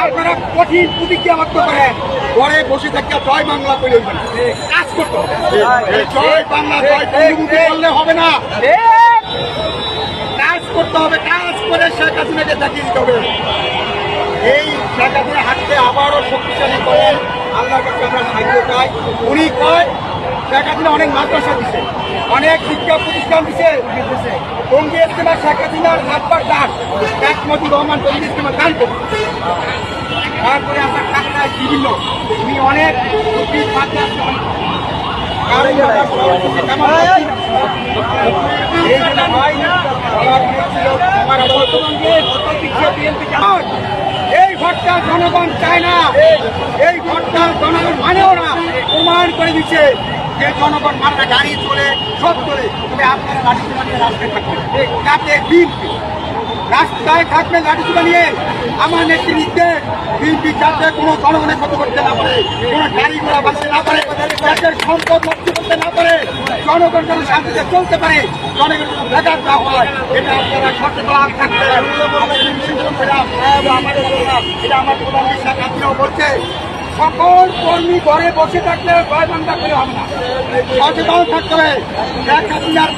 আপনারা কঠিন প্রতিজ্ঞাবদ্ধ করেন, ঘরে বসে থেকে জয় বাংলা করে কাজ করতে হবে। জয় বাংলা জয় বঙ্গবন্ধু বললে হবে না, কাজ করতে হবে। কাজ করে শেখ হাসিনাকে দেখিয়ে দিতে হবে। এই শেখ হাসিনা হাঁটতে আবারও শক্তিশালী করেন, আল্লাহর কাছে আমরা সাহায্য চাই। উনি কয় শেখ হাসিনা অনেক মাদ্রাসা দিচ্ছে, অনেক শিক্ষা প্রতিষ্ঠান দিচ্ছে। টঙ্গী ইজতেমা শেখ হাসিনার হাতবার দান, শেখ মুজিবুর রহমান টঙ্গী ইজতেমা দান করছে। তারপরে আপনার কাকড়ায় বিভিন্ন উনি অনেক এই ভোটটা জনগণ চায় না, এই ভোটটা জনগণ মানেও না। প্রমাণ করে দিচ্ছে যে জনগণ মাথা গাড়ি চলে সব চলে, তবে আপনারা লাঠি নিয়ে রাস্তায় থাকবেন। যাতে বিএনপি রাস্তায় থাকবেন লাঠি নিয়ে, আমার নেতৃত্বে বিএনপি যাতে কোনো জনগণের ক্ষতি করতে না পারে, কোনো গাড়ি ঘোড়া বাঁচতে না পারে, দেশের সম্পদ নষ্ট করতে না পারে, জনগণ যেন শান্তিতে চলতে পারে, জনগণের কোনো ব্যাঘাত না হয়, এটা আপনারা সচেতন থাকবেন। এটা আমার প্রধান বিশ্বাস আপনিও বলছে, সকল কর্মী ঘরে বসে থাকলে জয় বাংলা করে হবে না, সচেতন থাকতে হবে। শেখ হাসিনার